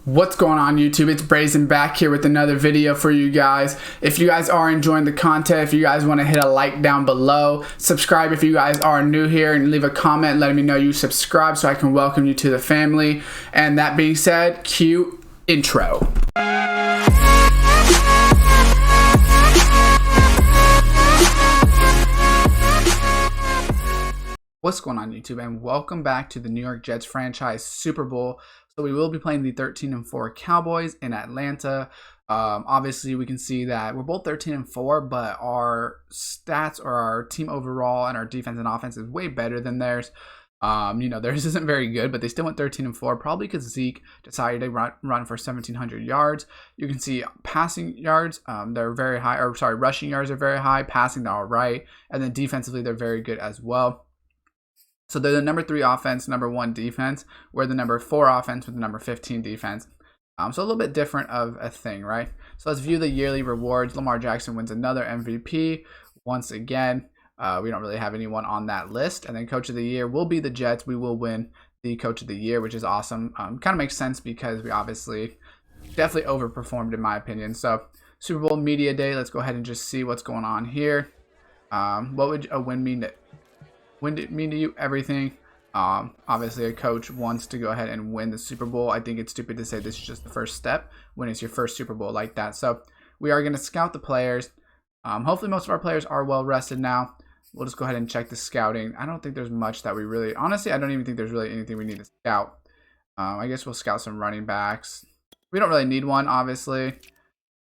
What's going on YouTube? It's Brazen back here with another video for you guys. If you guys are enjoying the content, if you guys want to hit a like down below, subscribe if you guys are new here, and leave a comment letting me know you subscribe so I can welcome you to the family. And that being said, cue intro. What's going on YouTube, and welcome back to the New York Jets franchise Super Bowl. So we will be playing the 13-4 Cowboys in Atlanta. Obviously we can see that we're both 13-4, but our stats or our team overall and our defense and offense is way better than theirs. Theirs isn't very good, but they still went 13-4, probably because Zeke decided to run for 1,700 yards. You can see passing yards, they're very high, or sorry, rushing yards are very high, passing they're all right, and then defensively they're very good as well. So they're the number 3 offense, number 1 defense. We're the number 4 offense with the number 15 defense. So a little bit different of a thing, right? So let's view the yearly rewards. Lamar Jackson wins another MVP once again. We don't really have anyone on that list. And then Coach of the Year will be the Jets. We will win the Coach of the Year, which is awesome. Kind of makes sense because we obviously definitely overperformed in my opinion. So Super Bowl Media Day. Let's go ahead and just see what's going on here. What would a win mean to it mean to you? Everything. Obviously a coach wants to go ahead and win the Super Bowl. I think it's stupid to say this is just the first step when it's your first Super Bowl like that. So we are going to scout the players. Hopefully most of our players are well rested now. We'll just go ahead and check the scouting. I don't think there's much that we really, honestly, I don't even think there's really anything we need to scout. I guess we'll scout some running backs. We don't really need one, obviously.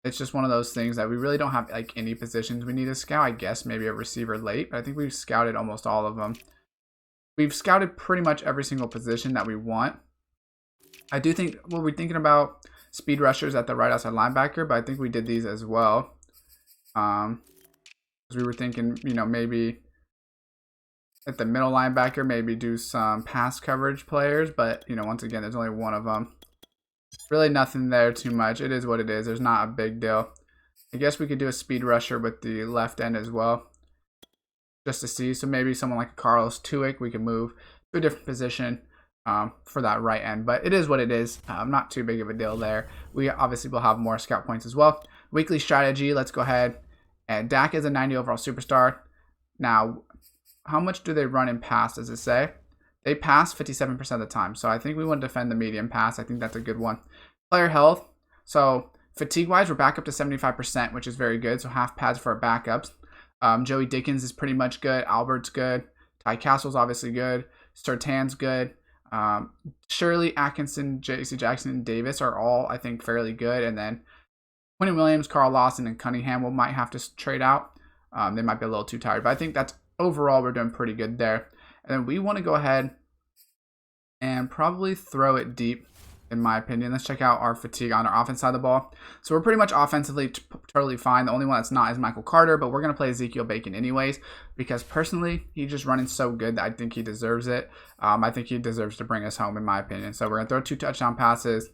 It's just one of those things that we really don't have like any positions we need to scout. I guess maybe a receiver late, but I think we've scouted almost all of them. We've scouted pretty much every single position that we want. I do think, well, we're thinking about speed rushers at the right outside linebacker, but I think we did these as well. Because we were thinking, maybe at the middle linebacker, maybe do some pass coverage players, but once again, there's only one of them. Really nothing there too much. It is what it is. There's not a big deal. I guess we could do a speed rusher with the left end as well, just to see. So maybe someone like Carlos Tuick, we can move to a different position for that right end. But it is what it is. Not too big of a deal there. We obviously will have more scout points as well. Weekly strategy. Let's go ahead. And Dak is a 90 overall superstar. Now, how much do they run and pass, does it say? They pass 57% of the time. So I think we want to defend the medium pass. I think that's a good one. Player health. So fatigue-wise, we're back up to 75%, which is very good. So half pads for our backups. Joey Dickens is pretty much good. Albert's good. Ty Castle's obviously good. Surtain's good. Shirley, Atkinson, J.C. Jackson, and Davis are all, I think, fairly good. And then Quentin Williams, Carl Lawson, and Cunningham might have to trade out. They might be a little too tired. But I think that's overall we're doing pretty good there. And then we want to go ahead and probably throw it deep, in my opinion. Let's check out our fatigue on our offense side of the ball. So we're pretty much offensively totally fine. The only one that's not is Michael Carter, but we're going to play Ezekiel Bacon anyways, because personally, he's just running so good that I think he deserves it. I think he deserves to bring us home, in my opinion. So we're going to throw 2 touchdown passes.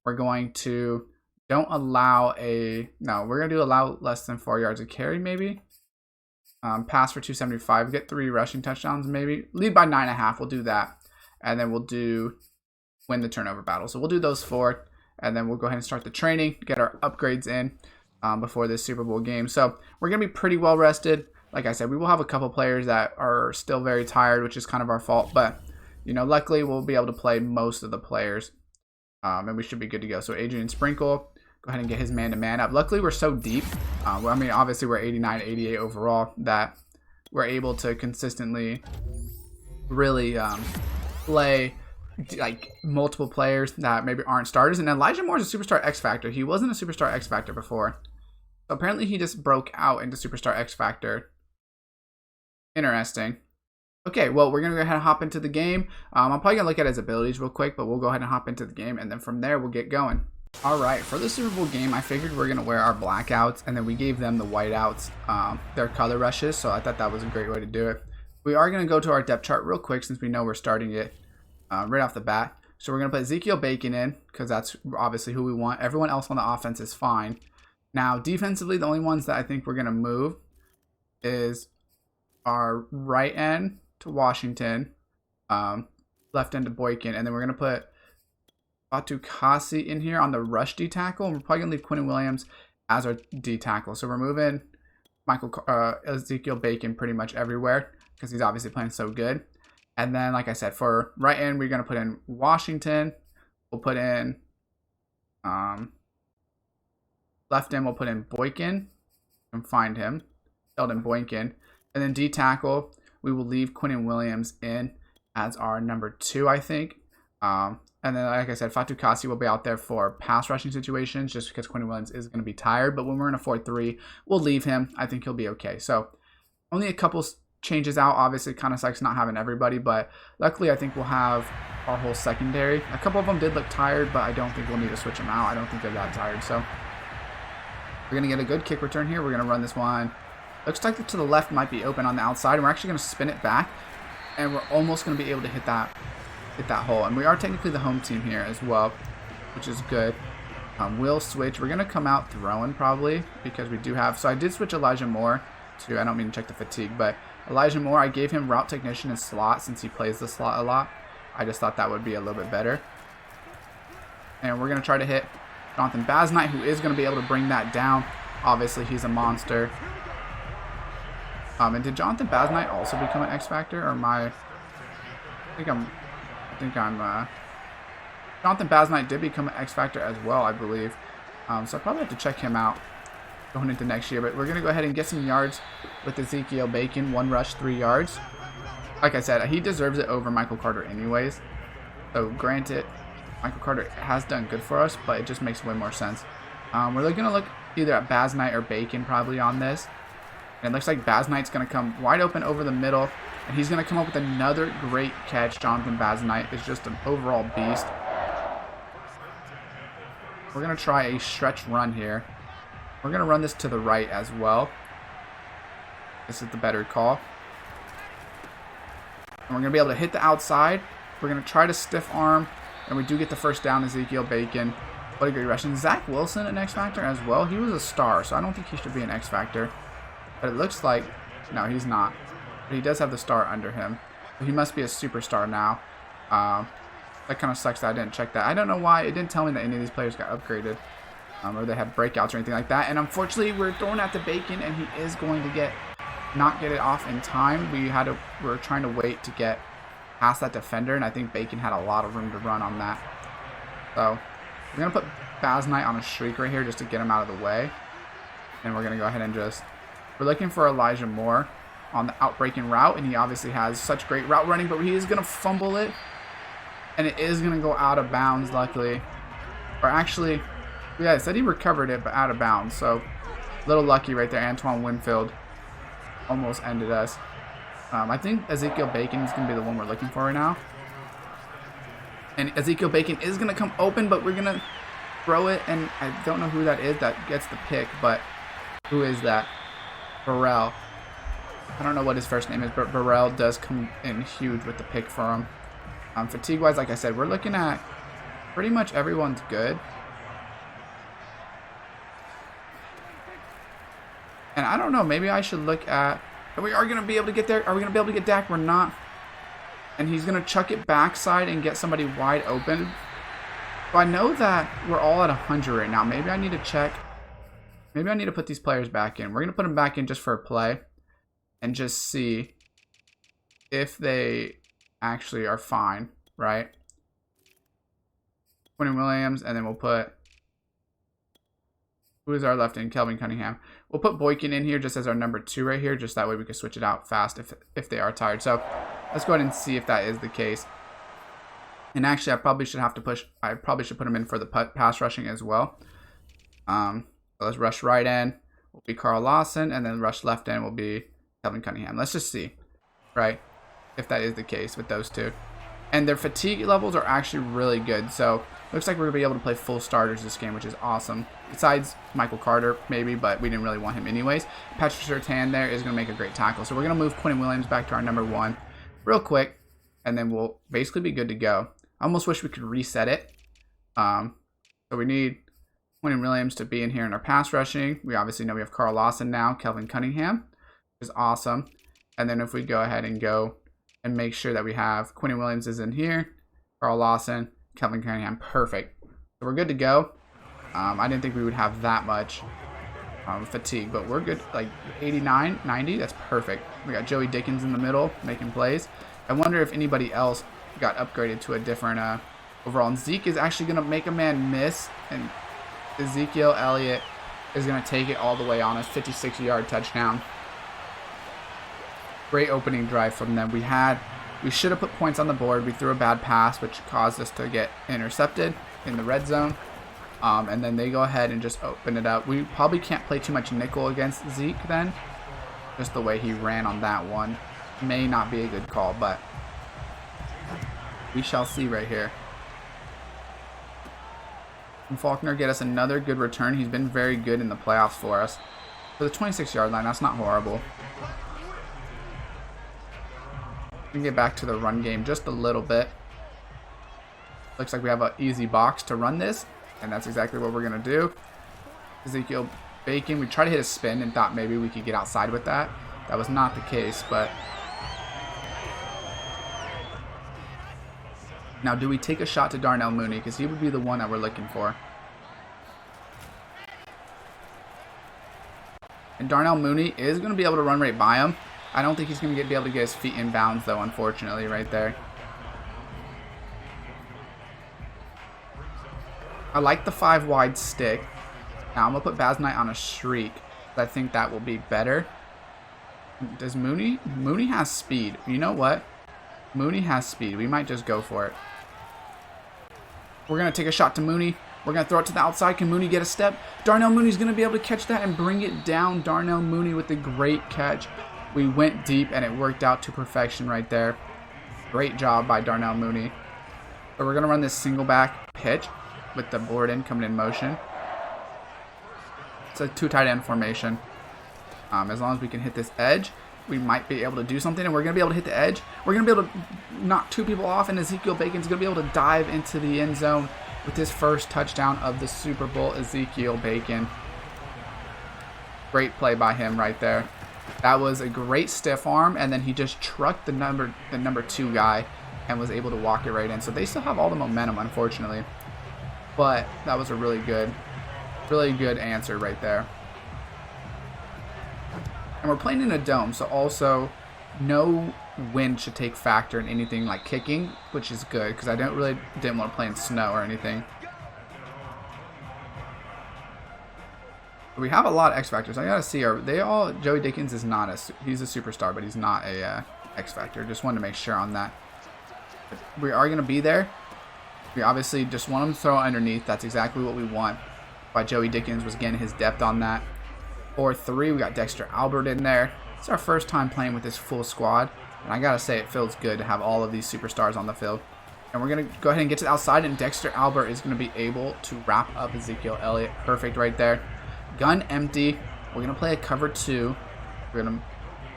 We're going to we're going to allow less than 4 yards of carry, maybe. Pass for 275, get 3 rushing touchdowns, maybe. Lead by 9.5, we'll do that. And then we'll win the turnover battle. So we'll do those 4, and then we'll go ahead and start the training, get our upgrades in before this Super Bowl game. So we're going to be pretty well rested. Like I said, we will have a couple players that are still very tired, which is kind of our fault. But, luckily we'll be able to play most of the players, and we should be good to go. So Adrian Sprinkle, go ahead and get his man-to-man up. Luckily, we're so deep. Obviously, we're 89, 88 overall, that we're able to consistently really play like multiple players that maybe aren't starters. And Elijah Moore is a superstar X Factor. He wasn't a superstar X Factor before. So apparently, he just broke out into superstar X Factor. Interesting. Okay, well, we're going to go ahead and hop into the game. I'm probably going to look at his abilities real quick, but we'll go ahead and hop into the game, and then from there, we'll get going. Alright, for the Super Bowl game, I figured we're going to wear our blackouts, and then we gave them the whiteouts, their color rushes, so I thought that was a great way to do it. We are going to go to our depth chart real quick since we know we're starting it right off the bat. So we're going to put Ezekiel Bacon in, because that's obviously who we want. Everyone else on the offense is fine. Now, defensively, the only ones that I think we're going to move is our right end to Washington, left end to Boykin, and then we're going to put Fatukasi in here on the rush D tackle. And we're probably going to leave Quinn Williams as our D tackle. So we're moving Ezekiel Bacon pretty much everywhere because he's obviously playing so good. And then, like I said, for right end, we're going to put in Washington. We'll put in left end, we'll put in Boykin and find him. Sheldon Boykin. And then D tackle, we will leave Quinnen Williams in as our number 2, I think. And then, like I said, Fatukasi will be out there for pass rushing situations just because Quinnen Williams is going to be tired. But when we're in a 4-3, we'll leave him. I think he'll be okay. So only a couple changes out. Obviously, it kind of sucks not having everybody. But luckily, I think we'll have our whole secondary. A couple of them did look tired, but I don't think we'll need to switch them out. I don't think they're that tired. So we're going to get a good kick return here. We're going to run this one. Looks like to the left might be open on the outside. And we're actually going to spin it back. And we're almost going to be able to hit that hole. And we are technically the home team here as well, which is good. We'll switch. We're going to come out throwing probably because we do have... So I did switch Elijah Moore to... I don't mean to check the fatigue, but Elijah Moore, I gave him route technician and slot since he plays the slot a lot. I just thought that would be a little bit better. And we're going to try to hit Jonathan Basnight, who is going to be able to bring that down. Obviously, he's a monster. And did Jonathan Basnight also become an X Factor? Or am I... I think I'm Jonathan Basnight did become an X Factor as well, I believe. So I probably have to check him out going into next year. But we're going to go ahead and get some yards with Ezekiel Bacon. 1 rush, 3 yards. Like I said, he deserves it over Michael Carter anyways. So granted, Michael Carter has done good for us, but it just makes way more sense. We're going to look either at Basnight or Bacon probably on this. And it looks like Basnight's going to come wide open over the middle. And he's going to come up with another great catch. Jonathan Basnight is just an overall beast. We're going to try a stretch run here. We're going to run this to the right as well. This is the better call. And we're going to be able to hit the outside. We're going to try to stiff arm. And we do get the first down, Ezekiel Bacon. What a great rush. And Zach Wilson, an X Factor as well. He was a star, so I don't think he should be an X Factor. But it looks like... No, he's not. But he does have the star under him. So he must be a superstar now. That kind of sucks that I didn't check that. I don't know why. It didn't tell me that any of these players got upgraded. Or they have breakouts or anything like that. And unfortunately, we're throwing at the Bacon, and he is going to not get it off in time. We were trying to wait to get past that defender, and I think Bacon had a lot of room to run on that. So we're going to put Basnight on a streak right here just to get him out of the way. And we're going to go ahead and just... We're looking for Elijah Moore on the outbreaking route, and he obviously has such great route running, but he is going to fumble it, and it is going to go out of bounds, luckily. Or actually, yeah, it said he recovered it, but out of bounds, so a little lucky right there. Antoine Winfield almost ended us. I think Ezekiel Bacon is going to be the one we're looking for right now. And Ezekiel Bacon is going to come open, but we're going to throw it, and I don't know who that is that gets the pick, but who is that? Burrell. I don't know what his first name is, but Burrell does come in huge with the pick for him. Fatigue-wise, like I said, we're looking at pretty much everyone's good. And I don't know, maybe I should look at... We are going to be able to get there. Are we going to be able to get Dak? We're not. And he's going to chuck it backside and get somebody wide open. So I know that we're all at 100 right now. Maybe I need to check. Maybe I need to put these players back in. We're going to put them back in just for a play. And just see if they actually are fine, right? Quinn Williams, and then we'll put... Who is our left end? Kelvin Cunningham. We'll put Boykin in here just as our number 2 right here. Just that way we can switch it out fast if they are tired. So let's go ahead and see if that is the case. And actually, I probably should put him in for the pass rushing as well. So let's rush right end. Will be Carl Lawson, and then rush left end will be Kelvin Cunningham. Let's just see, right, if that is the case with those two. And their fatigue levels are actually really good. So looks like we're going to be able to play full starters this game, which is awesome. Besides Michael Carter, maybe, but we didn't really want him anyways. Patrick Surtain there is going to make a great tackle. So we're going to move Quinn Williams back to our number 1 real quick, and then we'll basically be good to go. I almost wish we could reset it. So we need Quinn Williams to be in here in our pass rushing. We obviously know we have Carl Lawson now, Kelvin Cunningham, which is awesome. And then if we go ahead and go and make sure that we have Quinn Williams is in here, Carl Lawson, Kelvin Cunningham. Perfect. So we're good to go. I didn't think we would have that much fatigue, but we're good. Like 89, 90, that's perfect. We got Joey Dickens in the middle making plays. I wonder if anybody else got upgraded to a different overall. And Zeke is actually going to make a man miss, and Ezekiel Elliott is going to take it all the way on us. 56-yard touchdown. Great opening drive from them. We should have put points on the board. We threw a bad pass, which caused us to get intercepted in the red zone. And then they go ahead and just open it up. We probably can't play too much nickel against Zeke then. Just the way he ran on that one. May not be a good call, but we shall see right here. And Faulkner get us another good return. He's been very good in the playoffs for us. For the 26-yard line, that's not horrible. We can get back to the run game just a little bit. Looks like we have an easy box to run this, and that's exactly what we're going to do. Ezekiel Bacon, we tried to hit a spin and thought maybe we could get outside with that. That was not the case, but now do we take a shot to Darnell Mooney, because he would be the one that we're looking for. And Darnell Mooney is going to be able to run right by him. I don't think he's going to be able to get his feet in bounds, though, unfortunately, right there. I like the 5-wide stick. Now I'm going to put Basnight on a shriek. I think that will be better. Does Mooney? Mooney has speed. You know what? Mooney has speed. We might just go for it. We're going to take a shot to Mooney. We're going to throw it to the outside. Can Mooney get a step? Darnell Mooney's going to be able to catch that and bring it down. Darnell Mooney with a great catch. We went deep and it worked out to perfection right there. Great job by Darnell Mooney. So we're going to run this single back pitch with the Borden coming in motion. It's a 2 tight end formation. As long as we can hit this edge, we might be able to do something, and we're going to be able to hit the edge. We're going to be able to knock 2 people off, and Ezekiel Bacon's going to be able to dive into the end zone with his first touchdown of the Super Bowl. Ezekiel Bacon. Great play by him right there. That was a great stiff arm, and then he just trucked the number 2 guy and was able to walk it right in. So they still have all the momentum, unfortunately. But that was a really good answer right there. And we're playing in a dome, so also no wind should take factor in anything like kicking, which is good because I didn't want to play in snow or anything. We have a lot of X factors. I gotta see, are they all? Joey Dickens is not he's a superstar, but he's not a X factor. Just wanted to make sure on that. But we are gonna be there. We obviously just want him to throw underneath. That's exactly what we want. By Joey Dickens was getting his depth on that. 4-3, we got Dexter Albert in there. It's our first time playing with this full squad, and I gotta say it feels good to have all of these superstars on the field. And we're gonna go ahead and get to the outside, and Dexter Albert is gonna be able to wrap up Ezekiel Elliott. Perfect right there. Gun empty. We're gonna play a cover 2.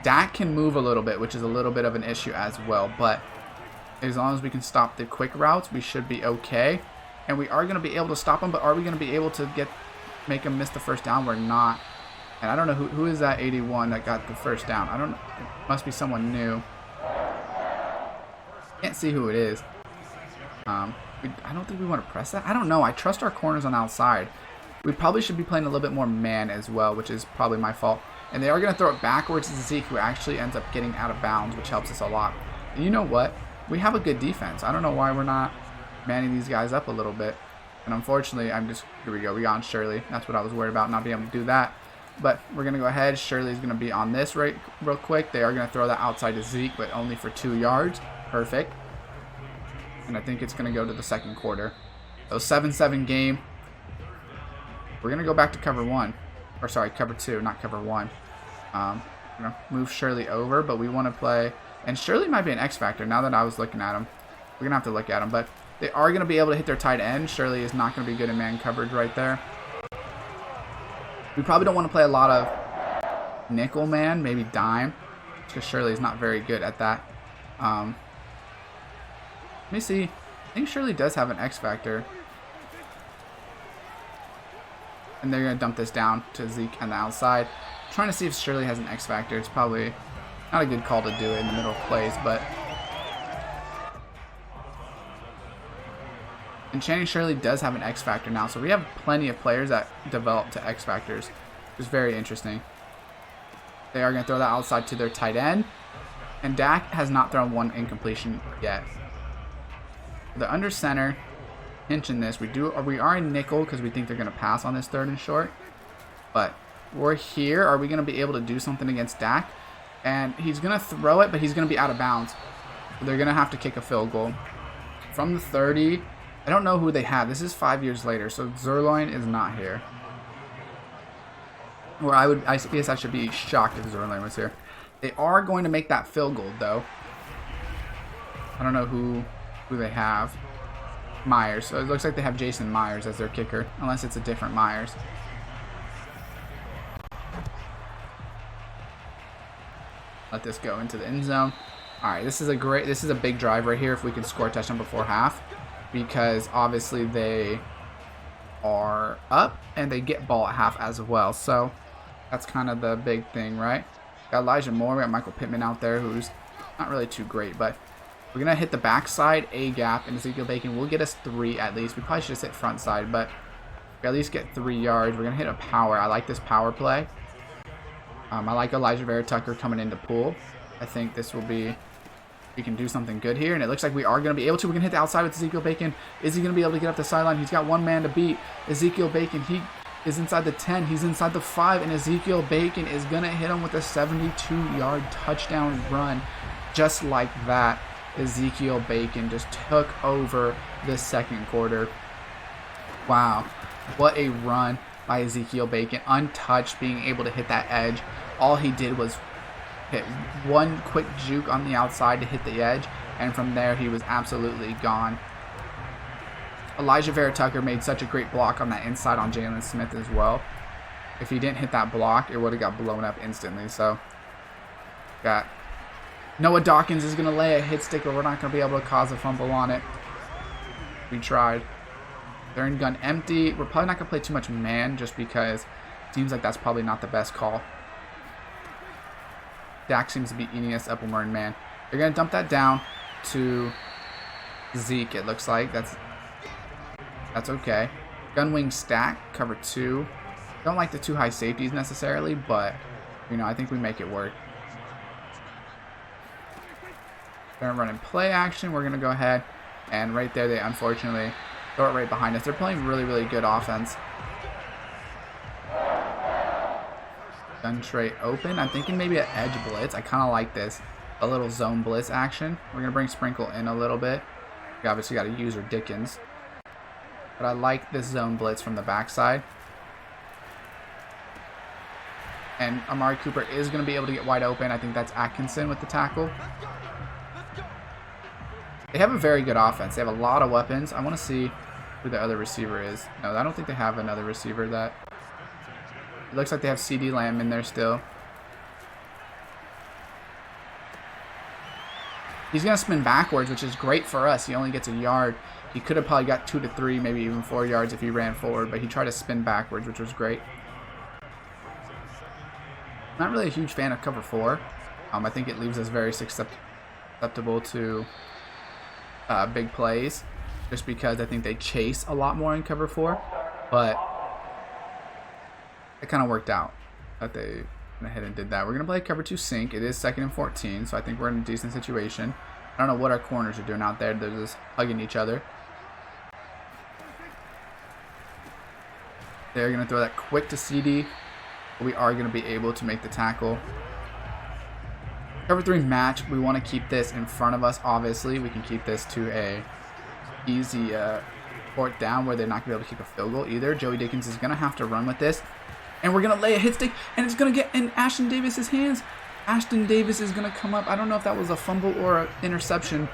Dak can move a little bit, which is a little bit of an issue as well, but as long as we can stop the quick routes, we should be okay. And we are gonna be able to stop him, but are we gonna be able to make him miss the first down? We're not. And I don't know who is that 81 that got the first down. I don't know. It must be someone new. Can't see who it is. I don't think we want to press that. I don't know. I trust our corners on the outside. We probably should be playing a little bit more man as well, which is probably my fault. And they are going to throw it backwards to Zeke, who actually ends up getting out of bounds, which helps us a lot. And you know what? We have a good defense. I don't know why we're not manning these guys up a little bit. And unfortunately, here we go. We got on Shirley. That's what I was worried about, not being able to do that. But we're going to go ahead. Shirley's going to be on this real quick. They are going to throw that outside to Zeke, but only for 2 yards. Perfect. And I think it's going to go to the second quarter. So 7-7 game. We're going to go back to cover 1. Or sorry, cover 2, not cover 1. We're going to move Shirley over, but we want to play. And Shirley might be an X factor now that I was looking at him. We're going to have to look at him. But they are going to be able to hit their tight end. Shirley is not going to be good in man coverage right there. We probably don't want to play a lot of nickel man, maybe dime, because Shirley is not very good at that. Let me see. I think Shirley does have an X factor. And they're going to dump this down to Zeke on the outside. I'm trying to see if Shirley has an X factor. It's probably not a good call to do it in the middle of plays, but And Channing Shirley does have an X Factor now, so we have plenty of players that develop to X Factors, which is very interesting. They are going to throw that outside to their tight end. And Dak has not thrown one incompletion yet. The under center, pinching this. We are in nickel because we think they're going to pass on this 3rd and short. But we're here. Are we going to be able to do something against Dak? And he's going to throw it, but he's going to be out of bounds. So they're going to have to kick a field goal. From the 30, I don't know who they have. This is 5 years later, so Zerloin is not here. Or I guess I should be shocked if Zerloin was here. They are going to make that field goal, though. I don't know who they have. Myers. So it looks like they have Jason Myers as their kicker, unless it's a different Myers. Let this go into the end zone. All right, this is a big drive right here if we can score a touchdown before half, because obviously they are up and they get ball at half as well. So that's kind of the big thing, right? Got Elijah Moore, we got Michael Pittman out there, who's not really too great, but we're gonna hit the backside A gap, and Ezekiel Bacon will get us 3 at least. We probably should just hit front side, but we at least get 3 yards. We're gonna hit a power. I like this power play. I like Elijah Vera Tucker coming into pool. I think this will be, we can do something good here, and it looks like we are going to be able to. We're going to hit the outside with Ezekiel Bacon. Is he going to be able to get up the sideline? He's got one man to beat. Ezekiel Bacon, he is inside the 10. He's inside the 5, and Ezekiel Bacon is going to hit him with a 72-yard touchdown run. Just like that, Ezekiel Bacon just took over the 2nd quarter. Wow, what a run by Ezekiel Bacon, untouched, being able to hit that edge. All he did was hit one quick juke on the outside to hit the edge, and from there he was absolutely gone. Elijah Vera Tucker made such a great block on that inside on Jalen Smith as well. If he didn't hit that block, it would have got blown up instantly. So got Noah Dawkins is going to lay a hit stick, but we're not going to be able to cause a fumble on it. We tried. They're in gun empty. We're probably not going to play too much man just because it seems like that's probably not the best call. Dak seems to be eating us up when we're in man. They're going to dump that down to Zeke, it looks like. That's okay. Gun wing stack, cover 2. Don't like the 2 high safeties necessarily, but, I think we make it work. They're running play action. We're going to go ahead, and right there they unfortunately throw it right behind us. They're playing really, really good offense. Gun tray open. I'm thinking maybe an edge blitz. I kind of like this. A little zone blitz action. We're going to bring Sprinkle in a little bit. We obviously got to use our Dickens. But I like this zone blitz from the backside. And Amari Cooper is going to be able to get wide open. I think that's Atkinson with the tackle. They have a very good offense. They have a lot of weapons. I want to see who the other receiver is. No, I don't think they have another receiver that... It looks like they have CD Lamb in there still. He's going to spin backwards, which is great for us. He only gets a yard. He could have probably got 2 to 3, maybe even 4 yards if he ran forward, but he tried to spin backwards, which was great. Not really a huge fan of cover 4. I think it leaves us very susceptible to big plays, just because I think they chase a lot more in cover 4, but it kind of worked out that they went ahead and did that. We're going to play cover 2 sink. It is 2nd and 14, so I think we're in a decent situation. I don't know what our corners are doing out there. They're just hugging each other. They're going to throw that quick to CD. We are going to be able to make the tackle. Cover 3 match. We want to keep this in front of us, obviously. We can keep this to a easy 4th down where they're not going to be able to keep a field goal either. Joey Dickens is going to have to run with this. And we're going to lay a hit stick, and it's going to get in Ashton Davis's hands. Ashton Davis is going to come up. I don't know if that was a fumble or an interception.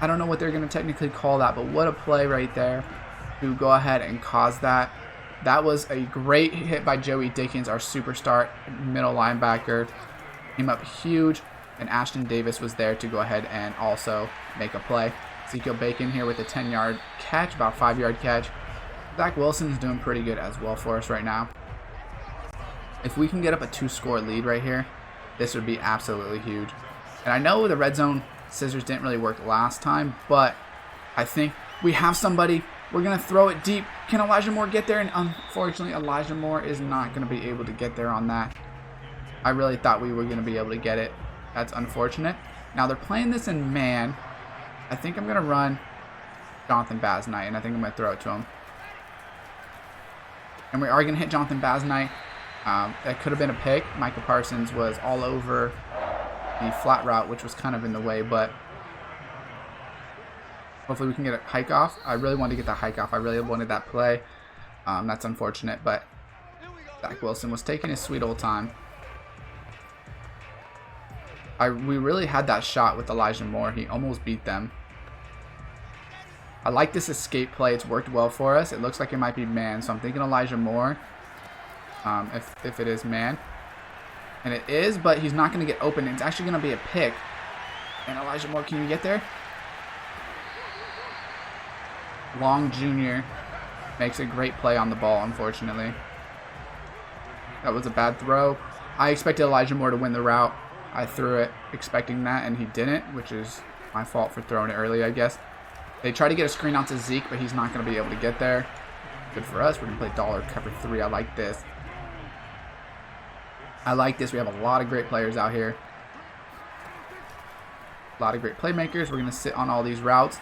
I don't know what they're going to technically call that, but what a play right there to go ahead and cause that. That was a great hit by Joey Dickens, our superstar middle linebacker. Came up huge, and Ashton Davis was there to go ahead and also make a play. Ezekiel Bacon here with a 10-yard catch, about 5-yard catch. Zach Wilson's doing pretty good as well for us right now. If we can get up a 2-score lead right here, this would be absolutely huge. And I know the red zone scissors didn't really work last time, but I think we have somebody We're going to throw it deep. Can Elijah Moore get there? And unfortunately, Elijah Moore is not going to be able to get there on that. I really thought we were going to be able to get it. That's unfortunate. Now, they're playing this in man. I think I'm going to run Jonathan Basnight, and I think I'm going to throw it to him. And we are going to hit Jonathan Basnight. That could have been a pick. Micah Parsons was all over the flat route, which was kind of in the way, but hopefully we can get a hike off. I really wanted to get that hike off. I really wanted that play. That's unfortunate, but Zach Wilson was taking his sweet old time. We really had that shot with Elijah Moore. He almost beat them. I like this escape play. It's worked well for us. It looks like it might be man, so I'm thinking Elijah Moore. If it is man. And it is, but he's not going to get open. It's actually going to be a pick. And Elijah Moore, can you get there? Long Jr. makes a great play on the ball, unfortunately. That was a bad throw. I expected Elijah Moore to win the route. I threw it expecting that, and he didn't, which is my fault for throwing it early, I guess. They try to get a screen out to Zeke, but he's not going to be able to get there. Good for us. We're going to play dollar cover 3. I like this. I like this. We have a lot of great players out here. A lot of great playmakers. We're going to sit on all these routes.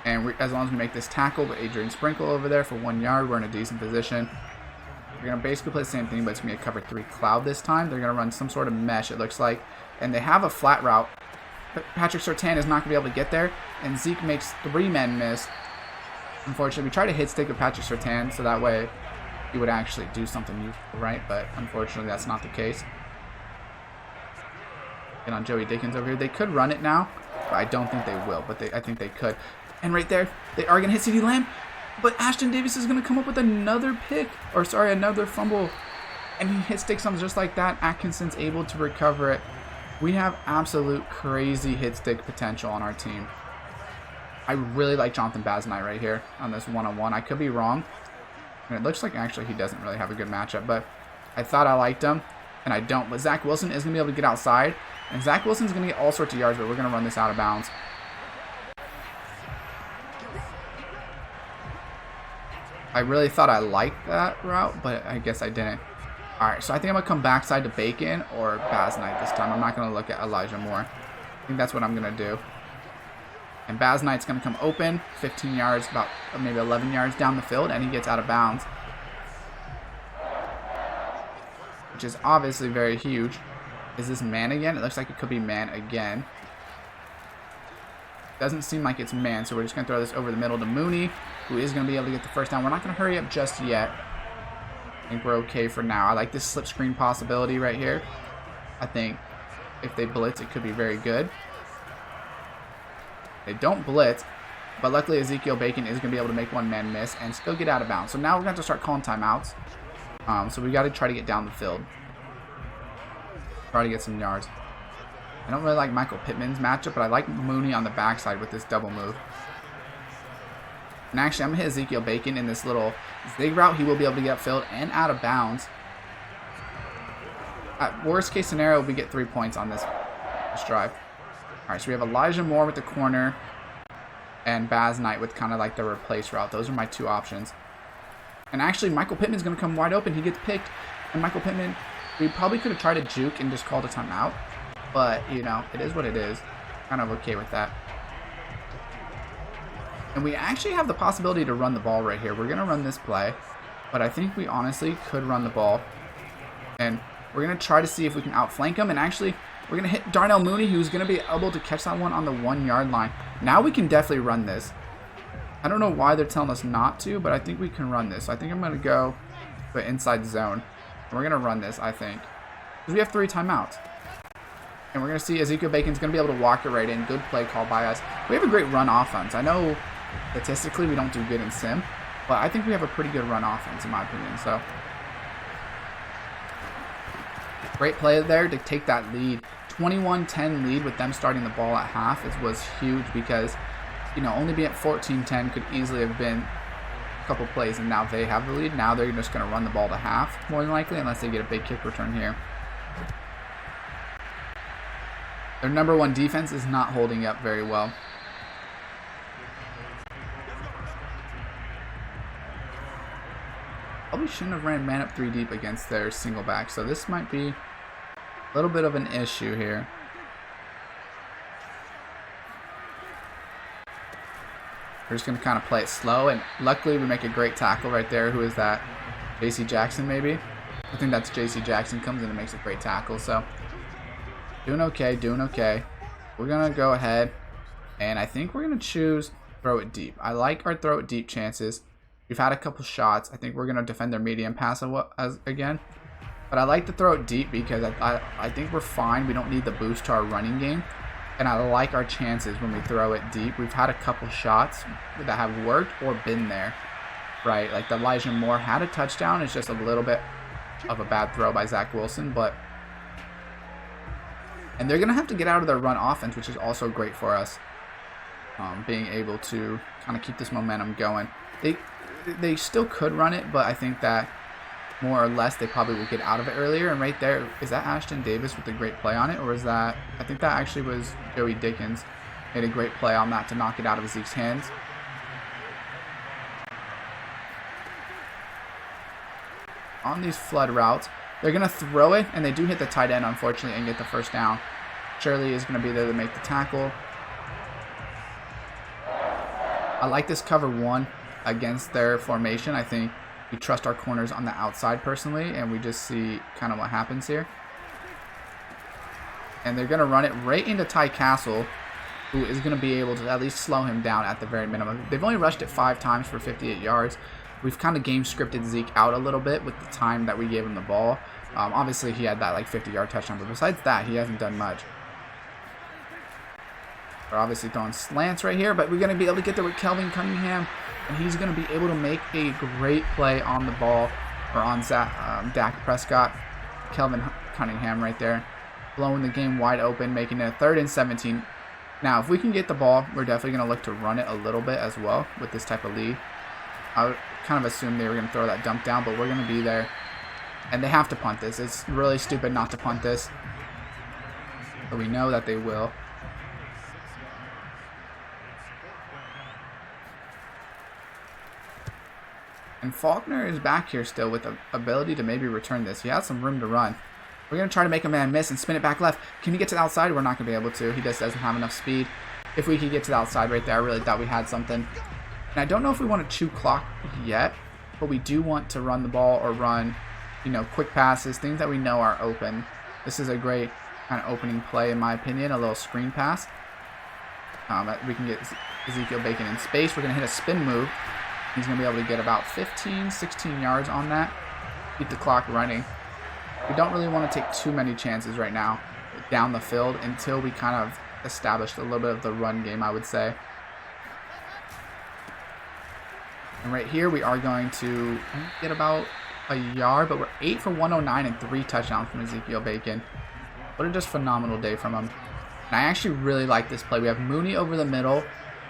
And as long as we make this tackle with Adrian Sprinkle over there for 1 yard, we're in a decent position. We're going to basically play the same thing, but it's going to be a cover 3 cloud this time. They're going to run some sort of mesh, it looks like. And they have a flat route. But Patrick Surtain is not going to be able to get there. And Zeke makes 3 men miss. Unfortunately, we try to hit stick with Patrick Surtain, so that way he would actually do something useful, right? But unfortunately, that's not the case. Get on Joey Dickens over here. They could run it now, but I don't think they will. But I think they could. And right there, they are going to hit CeeDee Lamb. But Ashton Davis is going to come up with another pick. Or sorry, another fumble. And he hit sticks on just like that. Atkinson's able to recover it. We have absolute crazy hit stick potential on our team. I really like Jonathan Basnight right here on this one-on-one. I could be wrong. And it looks like actually he doesn't really have a good matchup. But I thought I liked him. And I don't. But Zach Wilson is going to be able to get outside. And Zach Wilson's going to get all sorts of yards. But we're going to run this out of bounds. I really thought I liked that route, but I guess I didn't. Alright, so I think I'm going to come backside to Bacon or Basnight this time. I'm not going to look at Elijah Moore. I think that's what I'm going to do. And Basnight's going to come open, 15 yards, about maybe 11 yards down the field, and he gets out of bounds. Which is obviously very huge. Is this man again? It looks like it could be man again. Doesn't seem like it's man, so we're just going to throw this over the middle to Mooney, who is going to be able to get the first down. We're not going to hurry up just yet. I think we're okay for now. I like this slip screen possibility right here. I think if they blitz, it could be very good. They don't blitz, but luckily Ezekiel Bacon is going to be able to make 1 man miss and still get out of bounds. So now we're going to have to start calling timeouts. So we got to try to get down the field. Try to get some yards. I don't really like Michael Pittman's matchup, but I like Mooney on the backside with this double move. And actually, I'm going to hit Ezekiel Bacon in this little zig route. He will be able to get upfield and out of bounds. At worst case scenario, we get 3 points on this drive. All right, so we have Elijah Moore with the corner and Basnight with kind of like the replace route. Those are my 2 options. And actually, Michael Pittman's going to come wide open. He gets picked. And Michael Pittman, we probably could have tried to juke and just called a timeout. But, you know, it is what it is. Kind of okay with that. And we actually have the possibility to run the ball right here. We're going to run this play. But I think we honestly could run the ball. And we're going to try to see if we can outflank him. And actually, we're going to hit Darnell Mooney, who's going to be able to catch that one on the 1 yard line. Now we can definitely run this. I don't know why they're telling us not to, but I think we can run this. So I think I'm going to go to inside zone. And we're going to run this, I think. Because we have 3 timeouts. And we're going to see Ezekiel Bacon's going to be able to walk it right in. Good play call by us. We have a great run offense. I know statistically we don't do good in sim, but I think we have a pretty good run offense in my opinion. So great play there to take that lead. 21-10 lead with them starting the ball at half. It was huge because, you know, only being at 14-10 could easily have been a couple plays, and now they have the lead. Now they're just going to run the ball to half more than likely unless they get a big kick return here. Their number 1 defense is not holding up very well. probably shouldn't have ran man up 3 deep against their single back. So this might be a little bit of an issue here. We're just going to kind of play it slow, and luckily we make a great tackle right there. Who is that? JC Jackson, maybe? I think that's JC Jackson. Comes in and makes a great tackle. So doing okay, doing okay. We're going to go ahead, and I think we're going to choose throw it deep. I like our throw it deep chances. We've had a couple shots. I think we're going to defend their medium pass again. But I like to throw it deep because I think we're fine. We don't need the boost to our running game. And I like our chances when we throw it deep. We've had a couple shots that have worked or been there, right? Like the Elijah Moore had a touchdown. It's just a little bit of a bad throw by Zach Wilson. And they're going to have to get out of their run offense, which is also great for us. Being able to kind of keep this momentum going. They still could run it, but I think that more or less they probably will get out of it earlier. And right there, is that Ashton Davis with a great play on it? Or is that, I think that actually was Joey Dickens. Made a great play on that to knock it out of Zeke's hands. On these flood routes, they're going to throw it, and they do hit the tight end, unfortunately, and get the first down. Shirley is going to be there to make the tackle. I like this cover 1 against their formation. I think we trust our corners on the outside personally, and we just see kind of what happens here. And they're going to run it right into Ty Castle, who is going to be able to at least slow him down at the very minimum. They've only rushed it 5 times for 58 yards. We've kind of game scripted Zeke out a little bit with the time that we gave him the ball. Obviously, he had that like 50-yard touchdown, but besides that, he hasn't done much. We're obviously throwing slants right here, but we're going to be able to get there with Kelvin Cunningham, and he's going to be able to make a great play on the ball, or on Dak Prescott. Kelvin Cunningham right there, blowing the game wide open, making it a 3rd and 17. Now, if we can get the ball, we're definitely going to look to run it a little bit as well with this type of lead. I would kind of assume they were going to throw that dump down, but we're going to be there. And they have to punt this. It's really stupid not to punt this, but we know that they will. And Faulkner is back here still with the ability to maybe return this. He has some room to run. We're going to try to make a man miss and spin it back left. Can he get to the outside? We're not going to be able to. He just doesn't have enough speed. If we could get to the outside right there, I really thought we had something. And I don't know if we want to chew clock yet, but we do want to run the ball or run, quick passes, things that we know are open. This is a great kind of opening play in my opinion, a little screen pass. We can get Ezekiel Bacon in space. We're going to hit a spin move. He's going to be able to get about 15, 16 yards on that. Keep the clock running. We don't really want to take too many chances right now down the field until we kind of established a little bit of the run game, I would say. And right here, we are going to get about a yard, but we're 8 for 109 and 3 touchdowns from Ezekiel Bacon. What a just phenomenal day from him. And I actually really like this play. We have Mooney over the middle.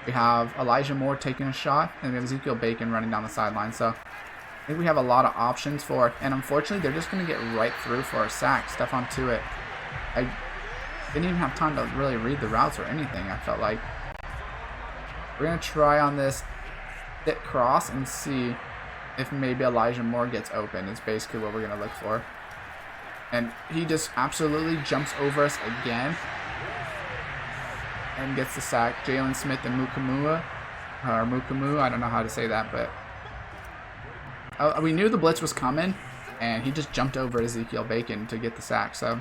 We have Elijah Moore taking a shot, and we have Ezekiel Bacon running down the sideline. So I think we have a lot of options for it. And unfortunately, they're just going to get right through for a sack. Stephon Tuitt. I didn't even have time to really read the routes or anything, I felt like. We're going to try on this hit cross and see if maybe Elijah Moore gets open. Is basically what we're going to look for. And he just absolutely jumps over us again and gets the sack. Jalen Smith and Mukamu, I don't know how to say that, but we knew the blitz was coming, and he just jumped over Ezekiel Bacon to get the sack. So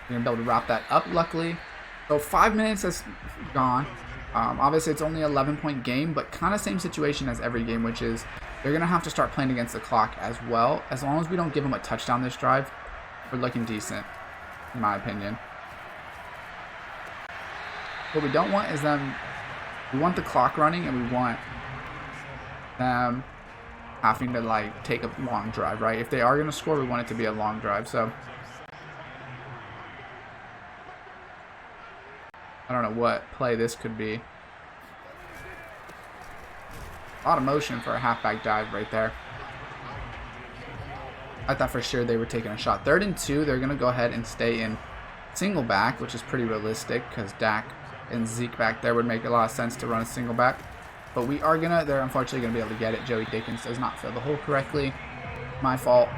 we're going to be able to wrap that up, luckily. So 5 minutes has gone. Obviously, it's only an 11-point game, but kind of same situation as every game, which is they're going to have to start playing against the clock as well. As long as we don't give them a touchdown this drive, we're looking decent, in my opinion. What we don't want is them, we want the clock running, and we want them having to take a long drive, right? If they are going to score, we want it to be a long drive. So I don't know what play this could be. A lot of motion for a halfback dive right there. I thought for sure they were taking a shot. 3rd and 2, they're going to go ahead and stay in single back, which is pretty realistic because Dak and Zeke back there would make a lot of sense to run a single back. But they're unfortunately going to be able to get it. Joey Dickens does not fill the hole correctly. My fault.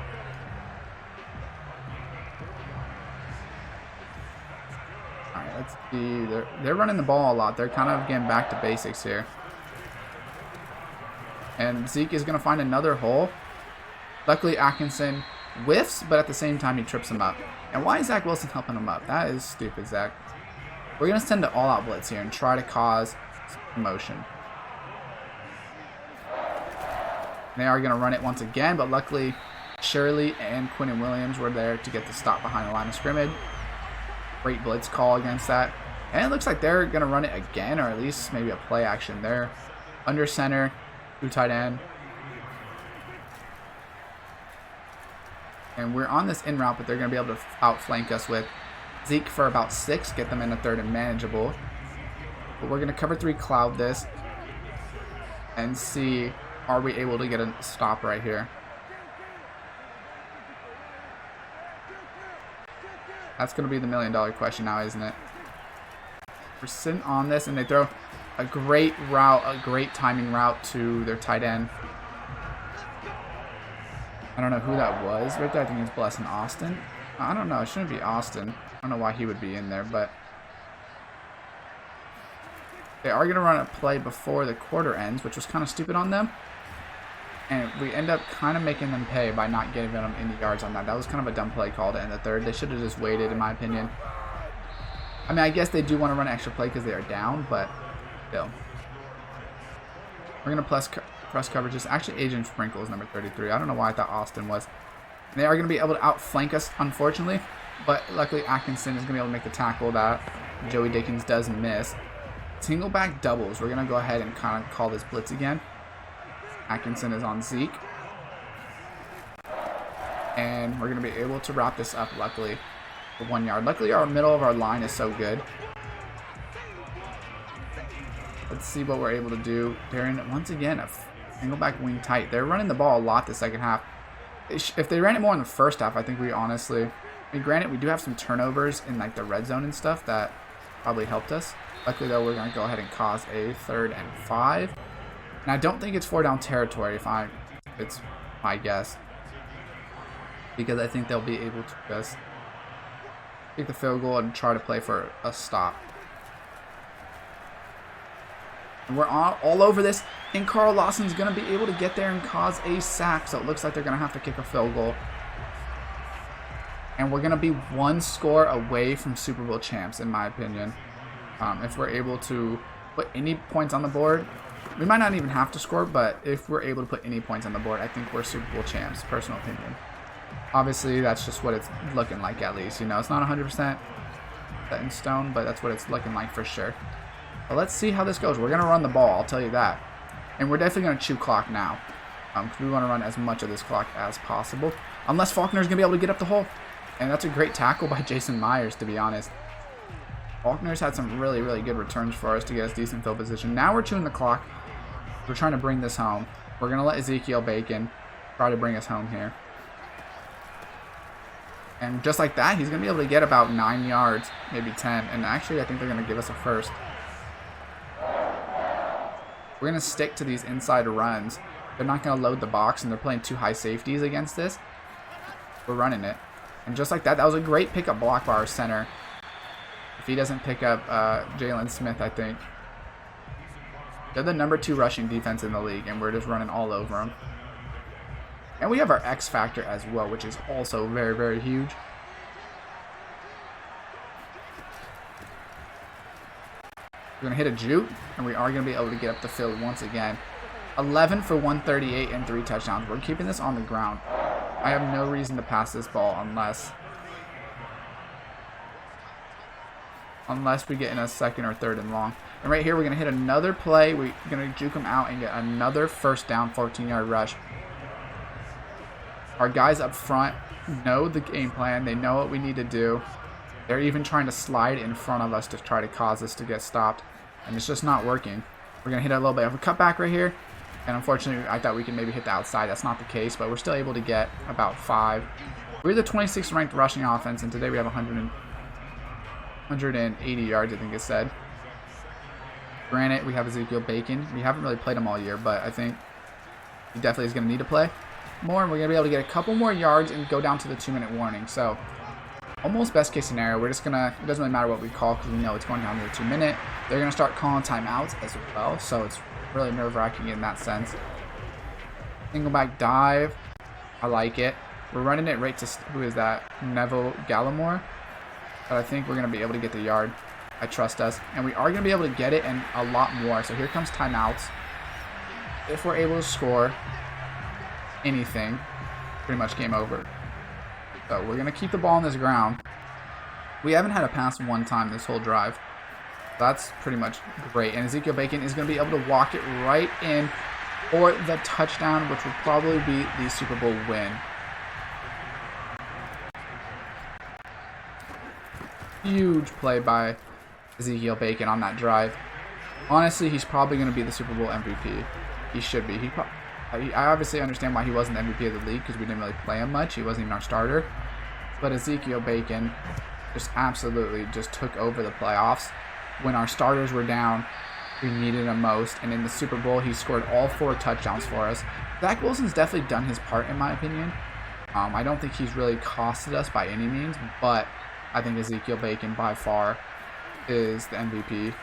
Alright, let's see. They're running the ball a lot. They're kind of getting back to basics here. And Zeke is going to find another hole. Luckily, Atkinson whiffs, but at the same time, he trips him up. And why is Zach Wilson helping him up? That is stupid, Zach. We're going to send an all-out blitz here and try to cause some commotion. They are going to run it once again, but luckily, Shirley and Quinnen Williams were there to get the stop behind the line of scrimmage. Great blitz call against that. And it looks like they're going to run it again, or at least maybe a play action there. Under center, through tight end. And we're on this in route, but they're going to be able to outflank us with Zeke for about 6, get them in the third and manageable. But we're going to cover 3 cloud this and see, are we able to get a stop right here? That's going to be the million-dollar question now, isn't it? We're sitting on this, and they throw a great route, a great timing route to their tight end. I don't know who that was right there. I think it's Blesson Austin. I don't know. It shouldn't be Austin. I don't know why he would be in there, but they are going to run a play before the quarter ends, which was kind of stupid on them. And we end up kind of making them pay by not giving them any yards on that. That was kind of a dumb play call to end the third. They should have just waited, in my opinion. I mean, I guess they do want to run an extra play because they are down, but still. We're going to press coverages. Actually, Agent Sprinkle is number 33. I don't know why I thought Austin was. They are going to be able to outflank us, unfortunately. But luckily, Atkinson is going to be able to make the tackle that Joey Dickens does miss. Single back doubles. We're going to go ahead and kind of call this blitz again. Atkinson is on Zeke. And we're going to be able to wrap this up, luckily, for 1 yard. Luckily, our middle of our line is so good. Let's see what we're able to do. They're in, once again, a single back wing tight. They're running the ball a lot the second half. If they ran it more in the first half, I think we honestly... I mean, granted, we do have some turnovers in like the red zone and stuff that probably helped us. Luckily, though, we're going to go ahead and cause a 3rd and 5. And I don't think it's 4 down territory, it's my guess. Because I think they'll be able to just take the field goal and try to play for a stop. And we're all over this, and Carl Lawson's going to be able to get there and cause a sack. So it looks like they're going to have to kick a field goal. And we're going to be 1 score away from Super Bowl champs, in my opinion. If we're able to put any points on the board, we might not even have to score, but if we're able to put any points on the board, I think we're Super Bowl champs, personal opinion. Obviously, that's just what it's looking like, at least. You know, it's not 100% set in stone, but that's what it's looking like for sure. But let's see how this goes. We're going to run the ball, I'll tell you that. And we're definitely going to chew clock now. Because we want to run as much of this clock as possible. Unless Faulkner's going to be able to get up the hole. And that's a great tackle by Jason Myers, to be honest. Faulkner's had some really, really good returns for us to get us decent field position. Now we're chewing the clock. We're trying to bring this home. We're going to let Ezekiel Bacon try to bring us home here. And just like that, he's going to be able to get about 9 yards, maybe 10. And actually, I think they're going to give us a first. We're going to stick to these inside runs. They're not going to load the box, and they're playing 2 high safeties against this. We're running it. And just like that, that was a great pickup block by our center. If he doesn't pick up Jalen Smith, I think. They're the number 2 rushing defense in the league, and we're just running all over them. And we have our X factor as well, which is also very, very huge. We're going to hit a juke, and we are going to be able to get up the field once again. 11 for 138 and 3 touchdowns. We're keeping this on the ground. I have no reason to pass this ball unless we get in a 2nd or 3rd and long. And right here, we're going to hit another play. We're going to juke them out and get another first down, 14-yard rush. Our guys up front know the game plan. They know what we need to do. They're even trying to slide in front of us to try to cause us to get stopped. And it's just not working. We're going to hit a little bit of a cutback right here. And unfortunately, I thought we could maybe hit the outside. That's not the case, but we're still able to get about 5. We're the 26th ranked rushing offense, and today we have 180 yards, I think it said. Granted, we have Ezekiel Bacon. We haven't really played him all year, but I think he definitely is going to need to play more. And we're going to be able to get a couple more yards and go down to the 2-minute warning. So, almost best case scenario. We're just going to, it doesn't really matter what we call because we know it's going down to the 2-minute. They're going to start calling timeouts as well. So, it's really nerve-wracking in that sense. Single back dive. I like it. We're running it right to, who is that? Neville Gallimore. But I think we're going to be able to get the yard. I trust us. And we are going to be able to get it and a lot more. So here comes timeouts. If we're able to score anything, pretty much game over. So we're going to keep the ball on this ground. We haven't had a pass one time this whole drive. That's pretty much great. And Ezekiel Bacon is going to be able to walk it right in for the touchdown, which will probably be the Super Bowl win. Huge play by Ezekiel Bacon on that drive. Honestly, he's probably going to be the Super Bowl MVP. He should be. I obviously understand why he wasn't the MVP of the league because we didn't really play him much. He wasn't even our starter. But Ezekiel Bacon just absolutely just took over the playoffs. When our starters were down, we needed him most. And in the Super Bowl, he scored all 4 touchdowns for us. Zach Wilson's definitely done his part, in my opinion. I don't think he's really costed us by any means, but I think Ezekiel Bacon by far is the MVP.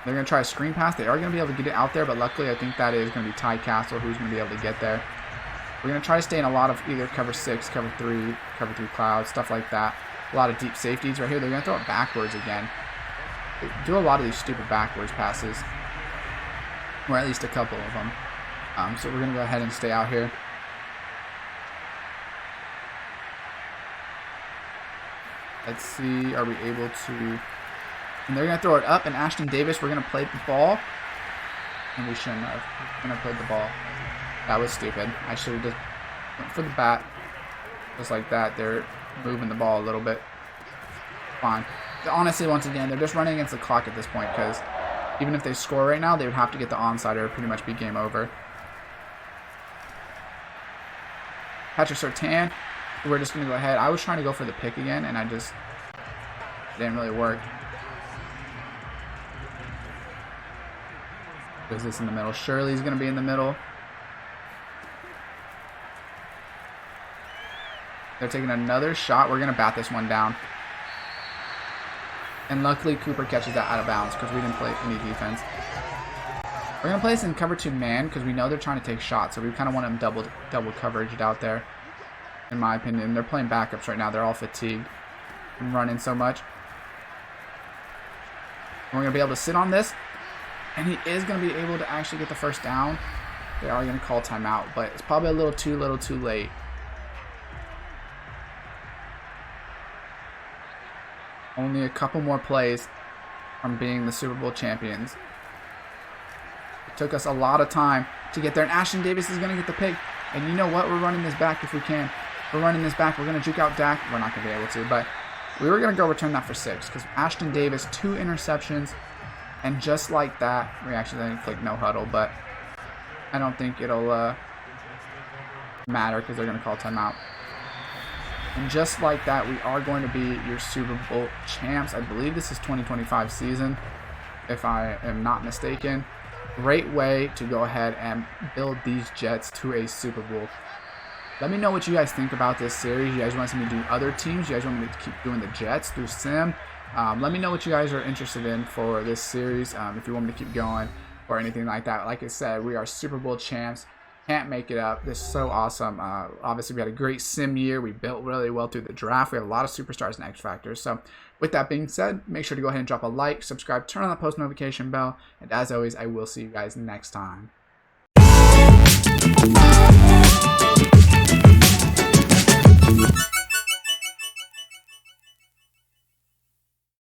They're going to try a screen pass. They are going to be able to get it out there, but luckily I think that is going to be Ty Castle who's going to be able to get there. We're going to try to stay in a lot of either cover 6, cover 3 clouds, stuff like that. A lot of deep safeties right here. They're going to throw it backwards again. They do a lot of these stupid backwards passes, or at least a couple of them. So we're going to go ahead and stay out here. Let's see, are we able to... And they're going to throw it up, and Ashton Davis, we're going to play the ball. And we shouldn't have. We're going to play the ball. That was stupid. I should have just went for the bat. Just like that. They're moving the ball a little bit. Fine. Honestly, once again, they're just running against the clock at this point, because even if they score right now, they would have to get the onside or pretty much be game over. Patrick Surtain. We're just going to go ahead. I was trying to go for the pick again, and I just didn't really work. Is this in the middle? Shirley's going to be in the middle. They're taking another shot. We're going to bat this one down. And luckily, Cooper catches that out of bounds because we didn't play any defense. We're going to play this in cover 2 man because we know they're trying to take shots. So we kind of want them double coveraged out there, in my opinion. They're playing backups right now. They're all fatigued from running so much. We're going to be able to sit on this. And he is going to be able to actually get the first down. They are going to call timeout, but it's probably a little too late. Only a couple more plays from being the Super Bowl champions. It took us a lot of time to get there, and Ashton Davis is going to get the pick. And you know what? We're running this back if we can. We're running this back. We're going to juke out Dak. We're not going to be able to, but we were going to go return that for 6 because Ashton Davis, 2 interceptions. And just like that, we actually didn't click no huddle, but I don't think it'll matter because they're going to call timeout. And just like that, we are going to be your Super Bowl champs. I believe this is 2025 season, if I am not mistaken. Great way to go ahead and build these Jets to a Super Bowl. Let me know what you guys think about this series. You guys want me to do other teams? You guys want me to keep doing the Jets through Sim? Let me know what you guys are interested in for this series, if you want me to keep going or anything like that. Like I said, we are Super Bowl champs. Can't make it up. This is so awesome. Obviously, we had a great sim year. We built really well through the draft. We have a lot of superstars and X Factors. So with that being said, make sure to go ahead and drop a like, subscribe, turn on the post notification bell. And as always, I will see you guys next time.